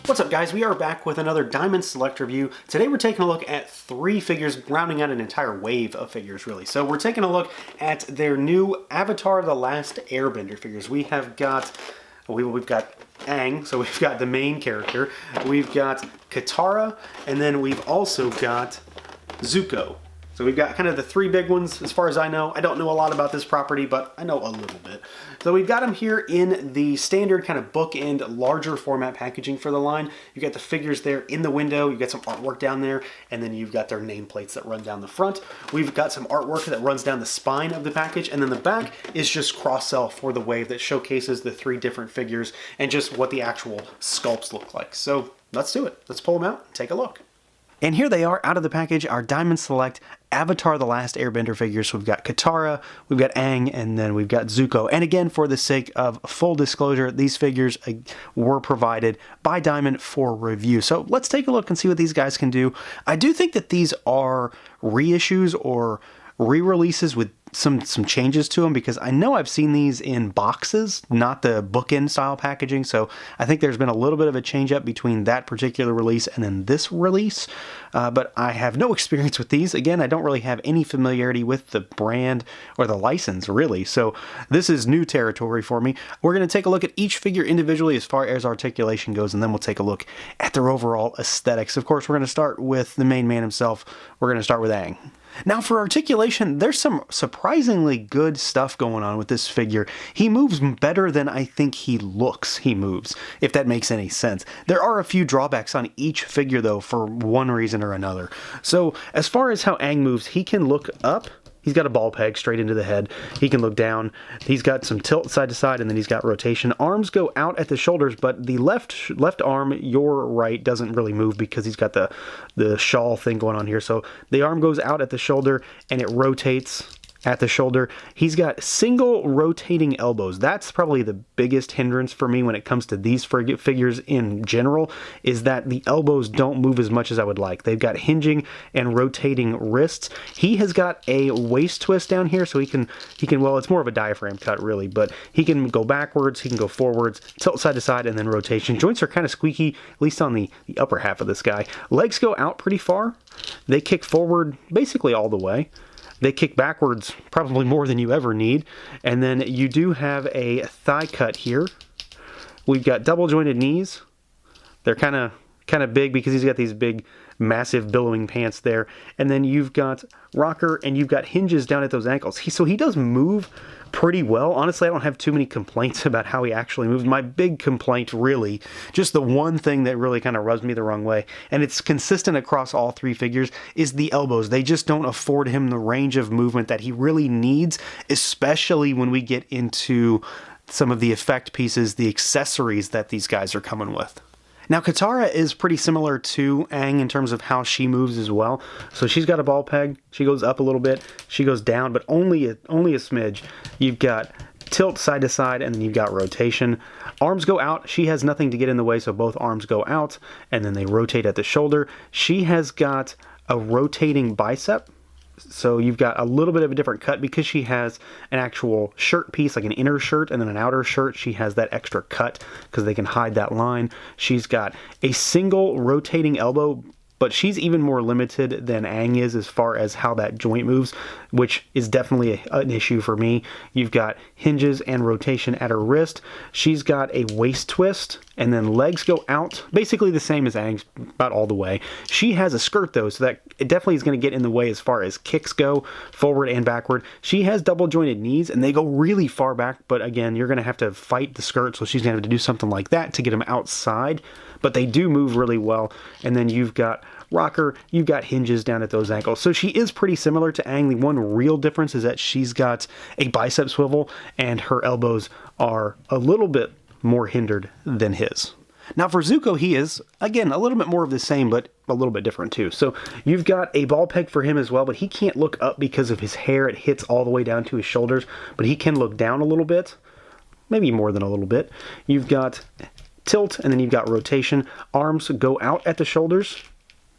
What's up guys, we are back with another Diamond Select review. Today we're taking a look at 3 figures, rounding out an entire wave of figures really. So we're taking a look at their new Avatar The Last Airbender figures. We've got AANG, so we've got the main character, we've got KATARA, and then we've also got Zuko. So we've got kind of the 3 big ones as far as I know. I don't know a lot about this property, but I know a little bit. So we've got them here in the standard kind of bookend, larger format packaging for the line. You've got the figures there in the window, you've got some artwork down there, and then you've got their nameplates that run down the front. We've got some artwork that runs down the spine of the package, and then the back is just cross-sell for the wave that showcases the 3 different figures and just what the actual sculpts look like. So let's do it. Let's pull them out and take a look. And here they are out of the package, our Diamond Select Avatar The Last Airbender figures. So we've got Katara, we've got Aang, and then we've got Zuko. And again, for the sake of full disclosure, these figures were provided by Diamond for review. So let's take a look and see what these guys can do. I do think that these are reissues or re-releases with some changes to them, because I know I've seen these in boxes, not the bookend style packaging, so I think there's been a little bit of a change up between that particular release and then this release, but I have no experience with these. Again, I don't really have any familiarity with the brand or the license really, so this is new territory for me. We're going to take a look at each figure individually as far as articulation goes, and then we'll take a look at their overall aesthetics. Of course, we're going to start with the main man himself. We're going to start with Aang. Now for articulation, there's some surprisingly good stuff going on with this figure. He moves better than I think he looks he moves, if that makes any sense. There are a few drawbacks on each figure though, for one reason or another. So as far as how Aang moves, he can look up. He's got a ball peg straight into the head. He can look down. He's got some tilt side to side, and then he's got rotation. Arms go out at the shoulders, but the left arm, your right, doesn't really move because he's got the shawl thing going on here. So the arm goes out at the shoulder, and it rotates at the shoulder. He's got single rotating elbows. That's probably the biggest hindrance for me when it comes to these figures in general, is that the elbows don't move as much as I would like. They've got hinging and rotating wrists. He has got a waist twist down here, so he can, well, it's more of a diaphragm cut really, but he can go backwards, he can go forwards, tilt side to side, and then rotation. Joints are kind of squeaky, at least on the upper half of this guy. Legs go out pretty far. They kick forward basically all the way. They kick backwards probably more than you ever need. And then you do have a thigh cut here. We've got double jointed knees. They're kind of big because he's got these big, massive billowing pants there. And then you've got rocker and you've got hinges down at those ankles. So he does move pretty well. Honestly, I don't have too many complaints about how he actually moves. My big complaint really, just the one thing that really kind of rubs me the wrong way, and it's consistent across all 3 figures, is the elbows. They just don't afford him the range of movement that he really needs, especially when we get into some of the effect pieces, the accessories that these guys are coming with. Now, Katara is pretty similar to Aang in terms of how she moves as well. So she's got a ball peg. She goes up a little bit. She goes down, but only a smidge. You've got tilt side to side, and then you've got rotation. Arms go out. She has nothing to get in the way, so both arms go out, and then they rotate at the shoulder. She has got a rotating bicep. So you've got a little bit of a different cut because she has an actual shirt piece, like an inner shirt, and then an outer shirt. She has that extra cut because they can hide that line. She's got a single rotating elbow, but she's even more limited than Aang is as far as how that joint moves, which is definitely an issue for me. You've got hinges and rotation at her wrist. She's got a waist twist, and then legs go out, basically the same as Aang's, about all the way. She has a skirt though, so that it definitely is going to get in the way as far as kicks go, forward and backward. She has double jointed knees, and they go really far back, but again, you're going to have to fight the skirt, so she's going to have to do something like that to get them outside, but they do move really well. And then you've got rocker, you've got hinges down at those ankles. So she is pretty similar to Aang. The one real difference is that she's got a bicep swivel, and her elbows are a little bit more hindered than his. Now for Zuko, he is, again, a little bit more of the same, but a little bit different too. So you've got a ball peg for him as well, but he can't look up because of his hair. It hits all the way down to his shoulders, but he can look down a little bit, maybe more than a little bit. You've got tilt, and then you've got rotation. Arms go out at the shoulders.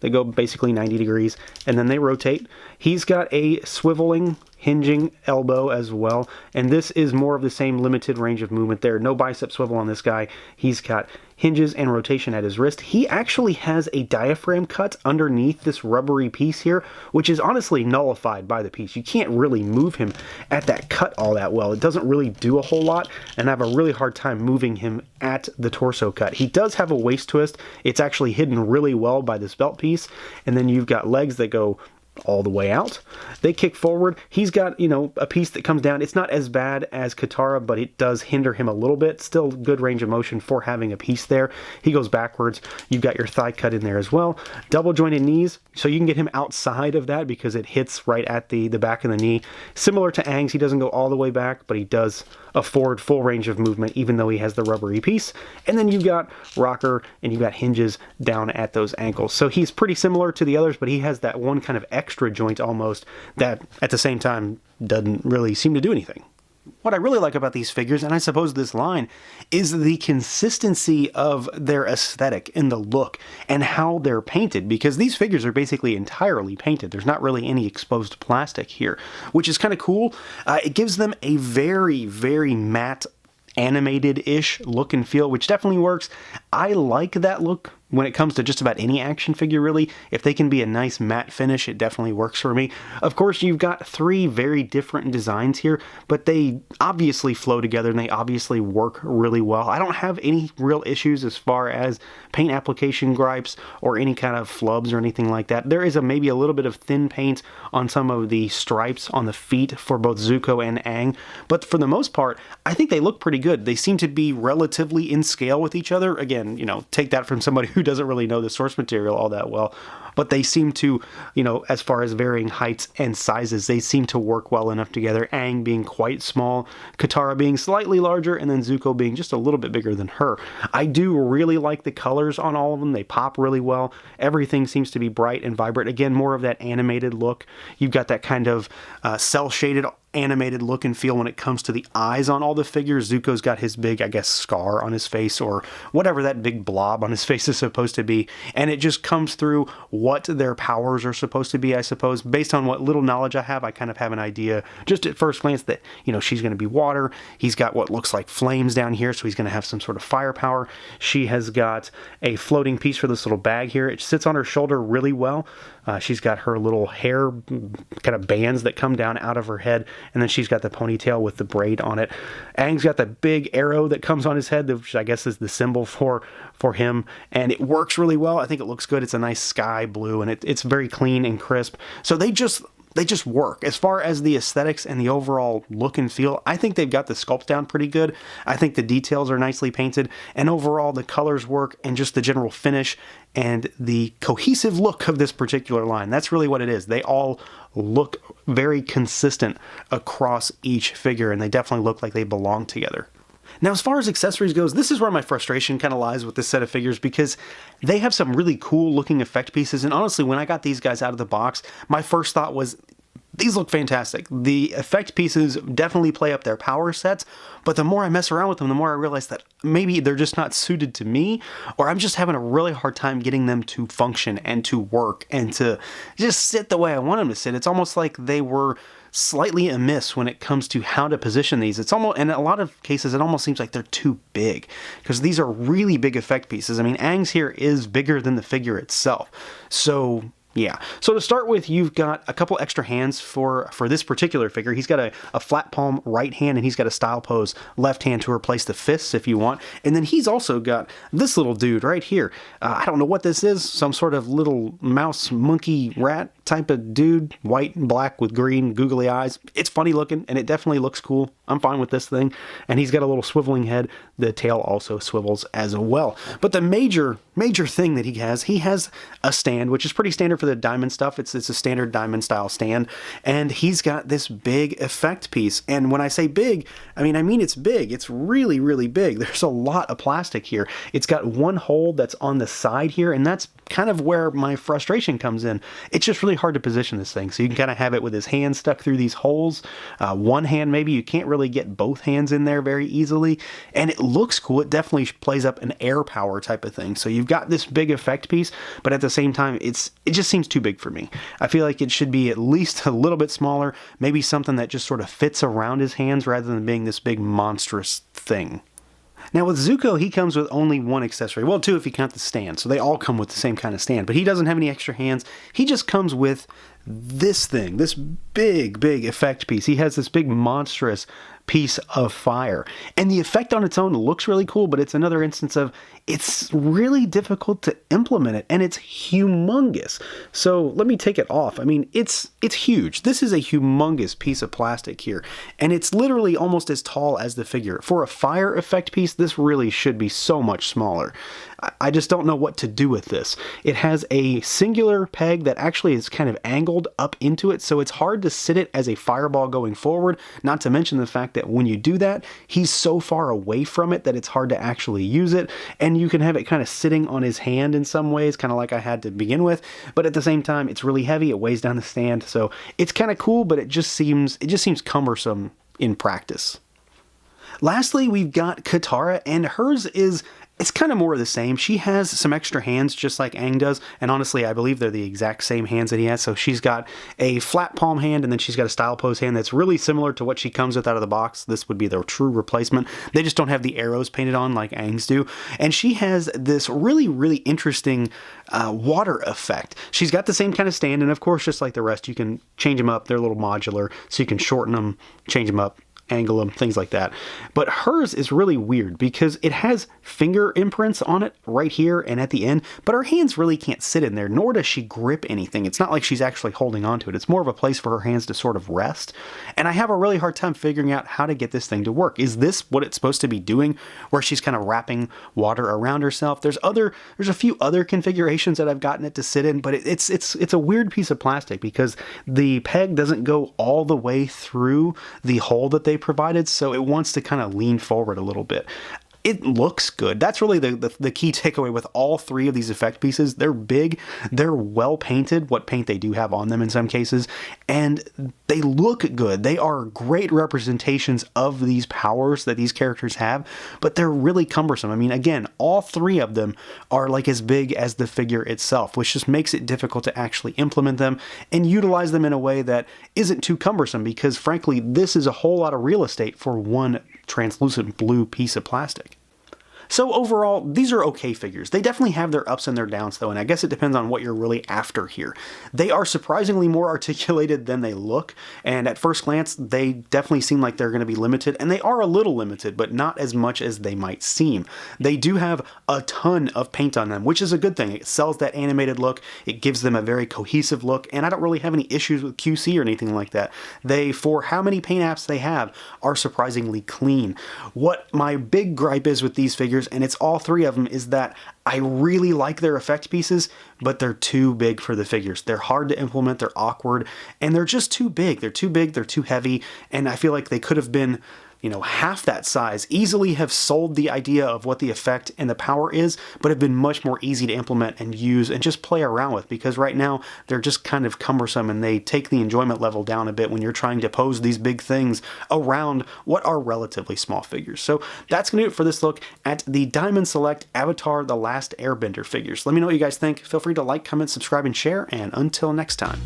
They go basically 90 degrees, and then they rotate. He's got a swiveling hinging elbow as well, and this is more of the same limited range of movement there. No bicep swivel on this guy. He's got hinges and rotation at his wrist. He actually has a diaphragm cut underneath this rubbery piece here, which is honestly nullified by the piece. You can't really move him at that cut all that well. It doesn't really do a whole lot, and I have a really hard time moving him at the torso cut. He does have a waist twist. It's actually hidden really well by this belt piece, and then you've got legs that go all the way out. They kick forward. He's got, you know, a piece that comes down. It's not as bad as Katara, but it does hinder him a little bit. Still good range of motion for having a piece there. He goes backwards. You've got your thigh cut in there as well. Double jointed knees, so you can get him outside of that because it hits right at the back of the knee. Similar to Aang's, he doesn't go all the way back, but he does afford full range of movement even though he has the rubbery piece. And then you've got rocker and you've got hinges down at those ankles. So he's pretty similar to the others, but he has that one kind of extra joint almost that at the same time doesn't really seem to do anything. What I really like about these figures, and I suppose this line, is the consistency of their aesthetic and the look and how they're painted, because these figures are basically entirely painted. There's not really any exposed plastic here, which is kind of cool. It gives them a very, very matte, animated-ish look and feel, which definitely works. I like that look when it comes to just about any action figure, really. If they can be a nice matte finish, it definitely works for me. Of course, you've got three very different designs here, but they obviously flow together and they obviously work really well. I don't have any real issues as far as paint application gripes or any kind of flubs or anything like that. There is maybe a little bit of thin paint on some of the stripes on the feet for both Zuko and Aang, but for the most part, I think they look pretty good. They seem to be relatively in scale with each other. Again, you know, take that from somebody who doesn't really know the source material all that well, but they seem to, you know, as far as varying heights and sizes, they seem to work well enough together. Aang being quite small, Katara being slightly larger, and then Zuko being just a little bit bigger than her. I do really like the colors on all of them. They pop really well. Everything seems to be bright and vibrant. Again, more of that animated look. You've got that kind of cel-shaded animated look and feel when it comes to the eyes on all the figures. Zuko's got his big, I guess, scar on his face or whatever that big blob on his face is supposed to be, and it just comes through what their powers are supposed to be, I suppose. Based on what little knowledge I have have an idea just at first glance that, you know, she's going to be water. He's got what looks like flames down here, so he's going to have some sort of firepower. She has got a floating piece for this little bag here. It sits on her shoulder really well. She's got her little hair kind of bands that come down out of her head, and then she's got the ponytail with the braid on it. Aang's got the big arrow that comes on his head, which I guess is the symbol for him, and it works really well. I think it looks good. It's a nice sky blue, and it's very clean and crisp. So they just work. As far as the aesthetics and the overall look and feel, I think they've got the sculpt down pretty good. I think the details are nicely painted, and overall the colors work, and just the general finish and the cohesive look of this particular line. That's really what it is. They all look very consistent across each figure, and they definitely look like they belong together. Now, as far as accessories goes, this is where my frustration kind of lies with this set of figures, because they have some really cool looking effect pieces, and honestly, when I got these guys out of the box, my first thought was, these look fantastic. The effect pieces definitely play up their power sets, but the more I mess around with them, the more I realize that maybe they're just not suited to me, or I'm just having a really hard time getting them to function and to work and to just sit the way I want them to sit. It's almost like they were slightly amiss when it comes to how to position these. It's almost, in a lot of cases, it almost seems like they're too big, because these are really big effect pieces. I mean, Aang's here is bigger than the figure itself. So yeah. So to start with, you've got a couple extra hands for this particular figure. He's got a flat palm right hand, and he's got a style pose left hand to replace the fists if you want. And then he's also got this little dude right here. I don't know what this is. Some sort of little mouse, monkey, rat type of dude. White and black with green googly eyes. It's funny looking, and it definitely looks cool. I'm fine with this thing. And he's got a little swiveling head. The tail also swivels as well. But the major thing that he has a stand, which is pretty standard for the diamond stuff. It's a standard diamond style stand, and he's got this big effect piece. And when I say big, I mean it's big. It's really, really big. There's a lot of plastic here. It's got one hole that's on the side here, and that's kind of where my frustration comes in. It's just really really hard to position this thing. So you can kind of have it with his hand stuck through these holes. One hand maybe, you can't really get both hands in there very easily. And it looks cool. It definitely plays up an air power type of thing. So you've got this big effect piece, but at the same time, it just seems too big for me. I feel like it should be at least a little bit smaller, maybe something that just sort of fits around his hands rather than being this big monstrous thing. Now with Zuko, he comes with only one accessory. Well, two if you count the stand. So they all come with the same kind of stand. But he doesn't have any extra hands. He just comes with this thing, this big effect piece. He has this big monstrous piece of fire. And the effect on its own looks really cool, but it's another instance of it's really difficult to implement it, and it's humongous. So let me take it off. I mean, it's huge. This is a humongous piece of plastic here, and it's literally almost as tall as the figure. For a fire effect piece, this really should be so much smaller. I just don't know what to do with this. It has a singular peg that actually is kind of angled up into it, so it's hard to sit it as a fireball going forward, not to mention the fact that when you do that, he's so far away from it that it's hard to actually use it, and you can have it kind of sitting on his hand in some ways, kind of like I had to begin with, but at the same time, it's really heavy, it weighs down the stand, so it's kind of cool, but it just seems cumbersome in practice. Lastly, we've got Katara, and hers it's kind of more of the same. She has some extra hands just like Aang does, and honestly I believe they're the exact same hands that he has. So she's got a flat palm hand, and then she's got a style pose hand that's really similar to what she comes with out of the box. This would be their true replacement. They just don't have the arrows painted on like Aang's do. And she has this really interesting water effect. She's got the same kind of stand, and of course just like the rest you can change them up. They're a little modular, so you can shorten them, change them up, angle them, things like that. But hers is really weird because it has finger imprints on it right here and at the end, but her hands really can't sit in there, nor does she grip anything. It's not like she's actually holding onto it. It's more of a place for her hands to sort of rest. And I have a really hard time figuring out how to get this thing to work. Is this what it's supposed to be doing, where she's kind of wrapping water around herself? There's a few other configurations that I've gotten it to sit in, but it's a weird piece of plastic because the peg doesn't go all the way through the hole that they provided, so it wants to kind of lean forward a little bit. It looks good. That's really the key takeaway with all three of these effect pieces. They're big, they're well painted, what paint they do have on them in some cases, and they look good. They are great representations of these powers that these characters have, but they're really cumbersome. I mean, again, all three of them are like as big as the figure itself, which just makes it difficult to actually implement them and utilize them in a way that isn't too cumbersome, because frankly, this is a whole lot of real estate for one translucent blue piece of plastic. So overall, these are okay figures. They definitely have their ups and their downs though, and I guess it depends on what you're really after here. They are surprisingly more articulated than they look, and at first glance, they definitely seem like they're going to be limited, and they are a little limited, but not as much as they might seem. They do have a ton of paint on them, which is a good thing. It sells that animated look, it gives them a very cohesive look, and I don't really have any issues with QC or anything like that. They, for how many paint apps they have, are surprisingly clean. What my big gripe is with these figures, and it's all three of them, is that I really like their effect pieces, but they're too big for the figures. They're hard to implement, they're awkward, and they're just too big. They're too big, they're too heavy, and I feel like they could have been, half that size, easily have sold the idea of what the effect and the power is, but have been much more easy to implement and use and just play around with, because right now they're just kind of cumbersome and they take the enjoyment level down a bit when you're trying to pose these big things around what are relatively small figures. So that's going to do it for this look at the Diamond Select Avatar The Last Airbender figures. Let me know what you guys think. Feel free to like, comment, subscribe, and share, and until next time.